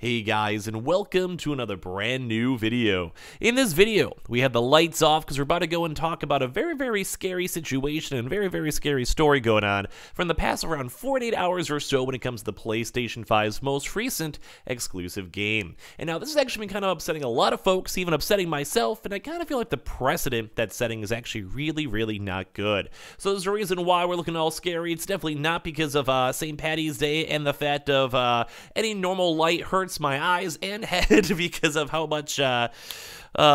Hey guys, and welcome to another brand new video. In this video, we have the lights off because we're about to go and talk about a very scary situation and very scary story going on from the past around 48 hours or so when it comes to the PlayStation 5's most recent exclusive game. And now this has actually been kind of upsetting a lot of folks, even upsetting myself, and I kind of feel like the precedent that's setting is actually really not good. So there's a reason why we're looking all scary. It's definitely not because of St. Patty's Day and the fact of any normal light hurts my eyes and head because of how much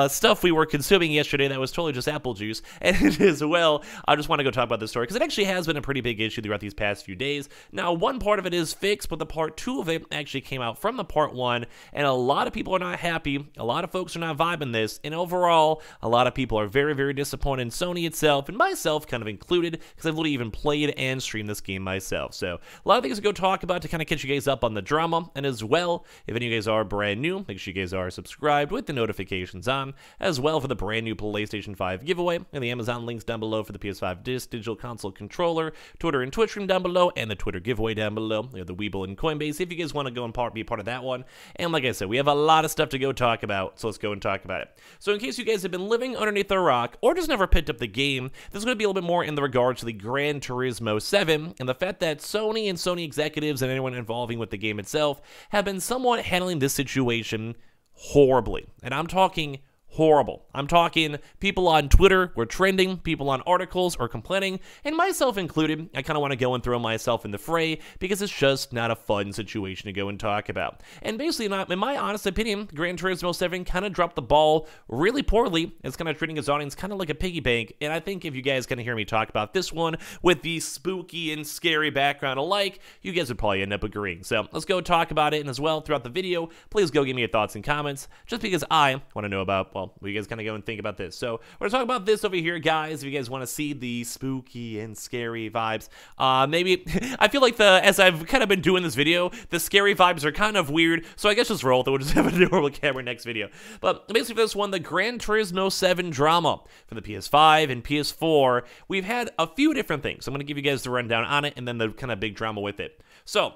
stuff we were consuming yesterday that was totally just apple juice. And as well, I just want to go talk about this story because it actually has been a pretty big issue throughout these past few days. Now, one part of it is fixed, but the part 2 of it actually came out from the part 1, and a lot of people are not happy. A lot of folks are not vibing this, and overall, a lot of people are very disappointed in Sony itself, and myself kind of included, because I've literally even played and streamed this game myself. So, a lot of things to go talk about to kind of catch you guys up on the drama, and as well, if any of you guys are brand new, make sure you guys are subscribed with the notifications on, as well for the brand new PlayStation 5 giveaway, and the Amazon links down below for the PS5 Digital Console Controller, Twitter and Twitch stream down below, and the Twitter giveaway down below. We have the Weeble and Coinbase if you guys want to go and be a part of that one. And like I said, we have a lot of stuff to go talk about, so let's go and talk about it. So in case you guys have been living underneath a rock, or just never picked up the game, this is going to be a little bit more in the regards to the Gran Turismo 7, and the fact that Sony and Sony executives and anyone involving with the game itself have been somewhat handling this situation horribly. And I'm talking horrible. I'm talking people on Twitter were trending, people on articles are complaining, and myself included. I kind of want to go and throw myself in the fray because it's just not a fun situation to go and talk about. And basically, in my honest opinion, Gran Turismo 7 kind of dropped the ball really poorly. It's kind of treating his audience kind of like a piggy bank, and I think if you guys kind of hear me talk about this one with the spooky and scary background alike, you guys would probably end up agreeing. So let's go talk about it, and as well, throughout the video, please go give me your thoughts and comments, just because I want to know about, well, what you guys kind of go and think about this. So we're going to talk about this over here, guys. If you guys want to see the spooky and scary vibes, maybe I feel like as I've kind of been doing this video, the scary vibes are kind of weird, so I guess just roll with it. We'll just have a normal camera next video. But basically for this one, the Gran Turismo 7 drama for the PS5 and PS4, we've had a few different things. I'm going to give you guys the rundown on it and then the kind of big drama with it. So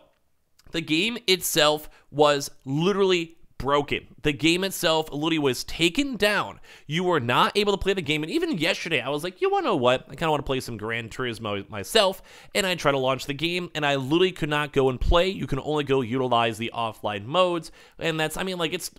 the game itself was literally broken. The game itself literally was taken down. You were not able to play the game, and even yesterday I was like, you want to know what? I kind of want to play some Gran Turismo myself, and I tried to launch the game, and I literally could not go and play. You can only go utilize the offline modes, and that's, I mean, like, it's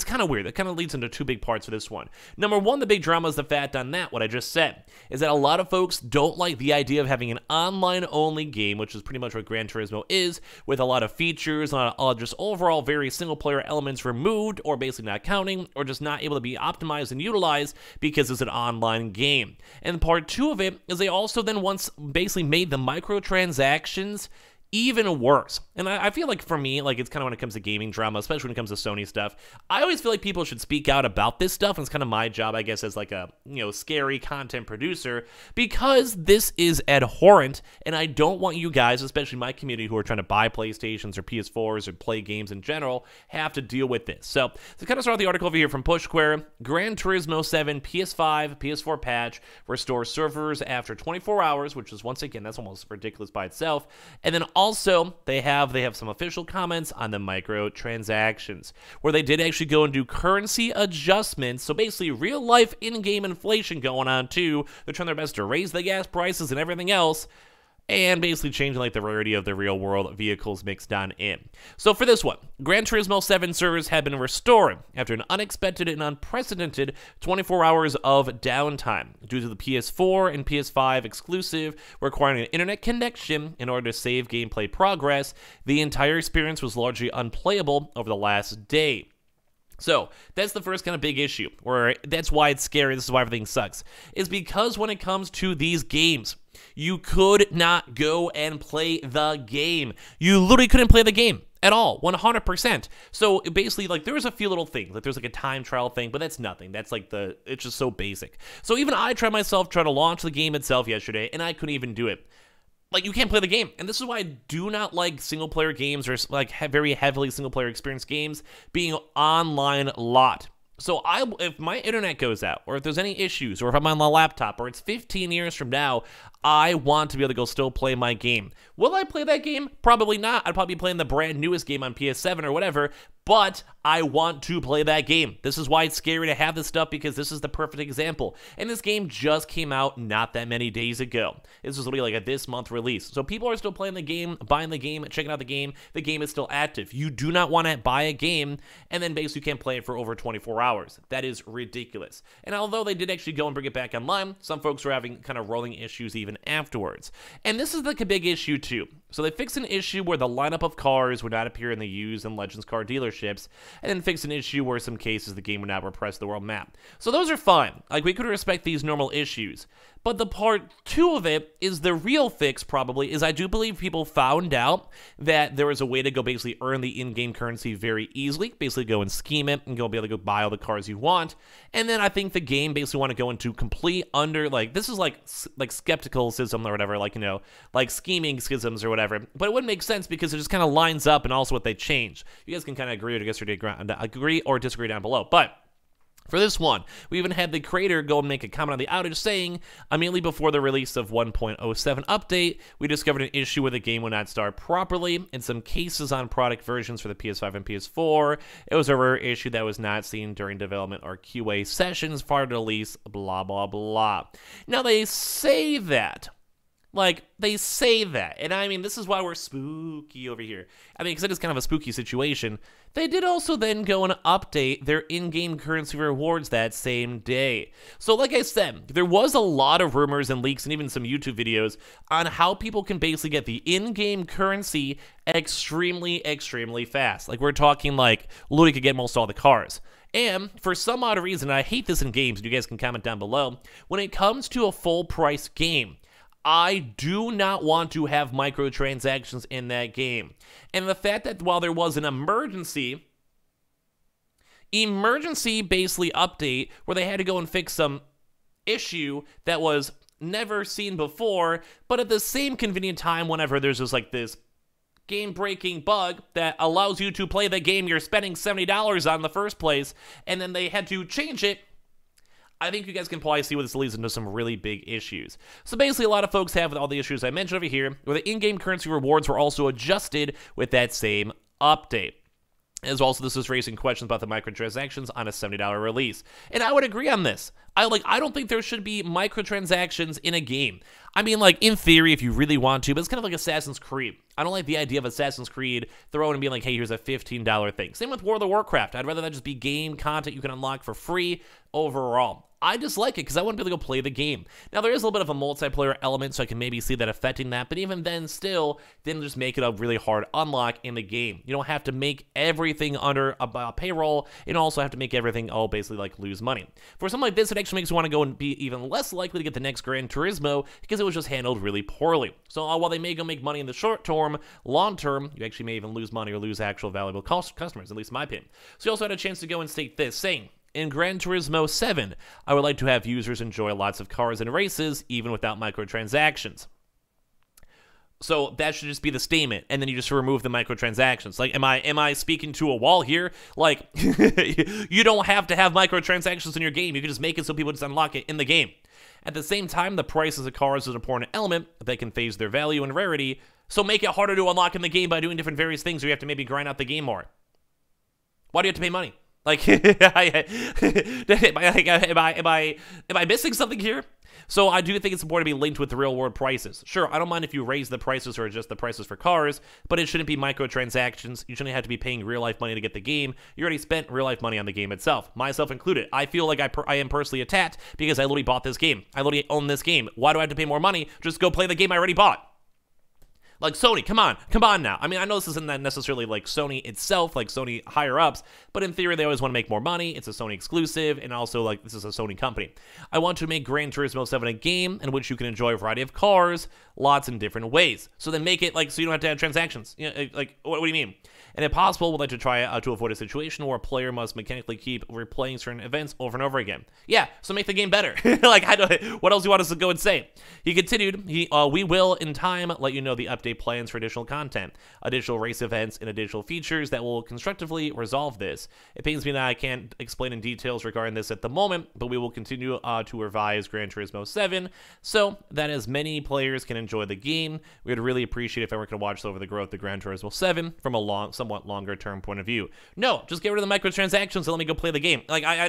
kind of weird. That kind of leads into two big parts for this one. Number one, the big drama is the fact on that, what I just said, is that a lot of folks don't like the idea of having an online-only game, which is pretty much what Gran Turismo is, with a lot of features, a lot of just overall very single-player elements removed, or basically not counting, or just not able to be optimized and utilized because it's an online game. And part 2 of it is they also then once basically made the microtransactions even worse. And I feel like for me, like, it's kind of when it comes to gaming drama, especially when it comes to Sony stuff, I always feel like people should speak out about this stuff, and it's kind of my job, I guess, as like a, scary content producer, because this is abhorrent, and I don't want you guys, especially my community who are trying to buy PlayStations or PS4s or play games in general, have to deal with this. So to kind of start the article over here from Push Square, Gran Turismo 7 PS5, PS4 patch restores servers after 24 hours, which is, once again, that's almost ridiculous by itself. And then also, they have some official comments on the microtransactions, where they did actually go and do currency adjustments. So basically, real life in-game inflation going on too. They're trying their best to raise the gas prices and everything else, and basically changing like the rarity of the real world vehicles mixed on in. So for this one, Gran Turismo 7 servers have been restored after an unexpected and unprecedented 24 hours of downtime due to the PS4 and PS5 exclusive requiring an internet connection in order to save gameplay progress. The entire experience was largely unplayable over the last day. So that's the first kind of big issue, or that's why it's scary. This is why everything sucks, is because when it comes to these games, you could not go and play the game. You literally couldn't play the game at all, 100%. So basically, like, there was a few little things, like there's like a time trial thing, but that's nothing. That's like it's just so basic. So even I tried myself trying to launch the game itself yesterday, and I couldn't even do it. Like, you can't play the game. And this is why I do not like single-player games, or like very heavily single-player experience games being online a lot. So if my internet goes out, or if there's any issues, or if I'm on my laptop, or it's 15 years from now, I want to be able to go still play my game. Will I play that game? Probably not. I'd probably be playing the brand newest game on PS7 or whatever, but I want to play that game. This is why it's scary to have this stuff, because this is the perfect example. And this game just came out not that many days ago. This was literally like a this month release. So people are still playing the game, buying the game, checking out the game. The game is still active. You do not want to buy a game and then basically you can't play it for over 24 hours. That is ridiculous. And although they did actually go and bring it back online, some folks were having kind of rolling issues even afterwards. And this is like a big issue too. So they fixed an issue where the lineup of cars would not appear in the used and Legends car dealerships, and then fixed an issue where some cases the game would not repress the world map. So those are fine. Like, we could respect these normal issues. But the part 2 of it is the real fix, probably, is I do believe people found out that there was a way to go basically earn the in-game currency very easily, basically go and scheme it and go be able to go buy all the cars you want. And then I think the game basically want to go into complete like, this is like skepticism or whatever, like, you know, like scheming schisms or whatever. But it wouldn't make sense because it just kind of lines up and also what they changed. You guys can kind of agree or disagree down below. But for this one, we even had the creator go and make a comment on the outage saying, immediately before the release of 1.07 update, we discovered an issue where the game would not start properly. In some cases on product versions for the PS5 and PS4, it was a rare issue that was not seen during development or QA sessions prior to release, blah, blah, blah. Now, they say that. Like, they say that, and I mean, this is why we're spooky over here. I mean, because it is kind of a spooky situation. They did also then go and update their in-game currency rewards that same day. So like I said, there was a lot of rumors and leaks and even some YouTube videos on how people can basically get the in-game currency extremely, extremely fast. Like, we're talking like, literally could get most all the cars. And for some odd reason, I hate this in games, and you guys can comment down below, when it comes to a full-price game, I do not want to have microtransactions in that game. And the fact that while there was an emergency basically update where they had to go and fix some issue that was never seen before, but at the same convenient time whenever there's just like this game-breaking bug that allows you to play the game you're spending $70 on in the first place, and then they had to change it, I think you guys can probably see where this leads into some really big issues. So basically, a lot of folks have all the issues I mentioned over here, where the in-game currency rewards were also adjusted with that same update. As well, so this is raising questions about the microtransactions on a $70 release. And I would agree on this. I don't think there should be microtransactions in a game. I mean, like, in theory, if you really want to, but it's kind of like Assassin's Creed. I don't like the idea of Assassin's Creed throwing and being like, hey, here's a $15 thing. Same with World of Warcraft. I'd rather that just be game content you can unlock for free overall. I just like it because I want to be able to go play the game. Now, there is a little bit of a multiplayer element, so I can maybe see that affecting that, but even then, still, then just make it a really hard unlock in the game. You don't have to make everything under a payroll, and also have to make everything all basically like lose money. For something like this, it actually makes you want to go and be even less likely to get the next Gran Turismo because it was just handled really poorly. So while they may go make money in the short term, long term, you actually may even lose money or lose actual valuable customers, at least in my opinion. So you also had a chance to go and state this, saying, in Gran Turismo 7, I would like to have users enjoy lots of cars and races, even without microtransactions. So that should just be the statement, and then you just remove the microtransactions. Like, am I speaking to a wall here? Like, you don't have to have microtransactions in your game. You can just make it so people just unlock it in the game. At the same time, the prices of cars is an important element that can phase their value and rarity, so make it harder to unlock in the game by doing different various things, or you have to maybe grind out the game more. Why do you have to pay money? Like, am I missing something here? So I do think it's important to be linked with the real world prices. Sure, I don't mind if you raise the prices or adjust the prices for cars, but it shouldn't be microtransactions. You shouldn't have to be paying real life money to get the game. You already spent real life money on the game itself, myself included. I feel like I am personally attacked because I literally bought this game. I literally own this game. Why do I have to pay more money? Just go play the game I already bought. Like, Sony, come on now. I mean, I know this isn't necessarily like Sony itself, like Sony higher ups, but in theory, they always want to make more money. It's a Sony exclusive, and also, like, this is a Sony company. I want to make Gran Turismo 7 a game in which you can enjoy a variety of cars, lots in different ways. So then make it, like, so you don't have to have transactions. You know, like, what do you mean? And if possible, we'd like to try to avoid a situation where a player must mechanically keep replaying certain events over and over again. Yeah, so make the game better. Like, what else do you want us to go and say? He continued, we will, in time, let you know the update make plans for additional content, additional race events, and additional features that will constructively resolve this. It pains me that I can't explain in details regarding this at the moment, but we will continue to revise Gran Turismo 7 so that as many players can enjoy the game. We would really appreciate if everyone could watch over the growth of Gran Turismo 7 from a somewhat longer term point of view. No, just get rid of the microtransactions and let me go play the game. Like I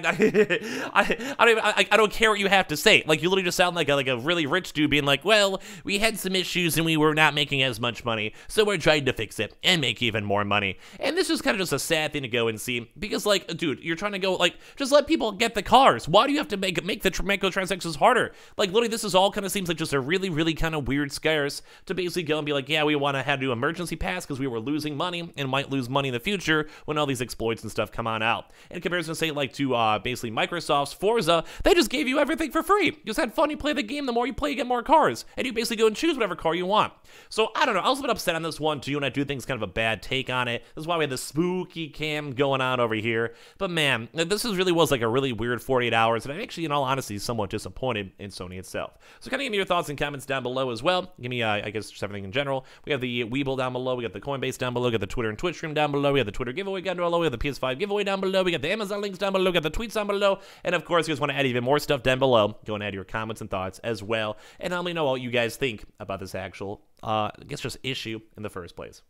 don't care what you have to say. Like, you literally just sound like a really rich dude being like, well, we had some issues and we were not making as much money, so we're trying to fix it and make even more money. And this is kind of just a sad thing to go and see, because, like, dude, you're trying to go, like, just let people get the cars. Why do you have to make the microtransactions harder? Like, literally, this is all kind of seems like just a really, really kind of weird scares to basically go and be like, yeah, we want to have to do emergency pass because we were losing money and might lose money in the future when all these exploits and stuff come on out. In comparison, say, like, to basically Microsoft's Forza, they just gave you everything for free. You just had fun, you play the game, the more you play, you get more cars, and you basically go and choose whatever car you want. So, I don't know, I was a bit upset on this one, too, and I do think it's kind of a bad take on it. This is why we had the spooky cam going on over here. But, man, this really was like a really weird 48 hours, and I'm actually, in all honesty, somewhat disappointed in Sony itself. So, kind of give me your thoughts and comments down below as well. Give me, I guess, just everything in general. We have the Weeble down below, we got the Coinbase down below, we got the Twitter and Twitch stream down below, we have the Twitter giveaway down below, we have the PS5 giveaway down below, we got the Amazon links down below, we got the tweets down below, and of course, if you guys want to add even more stuff down below, go and add your comments and thoughts as well, and let me know what you guys think about this actual, I guess, just issue in the first place.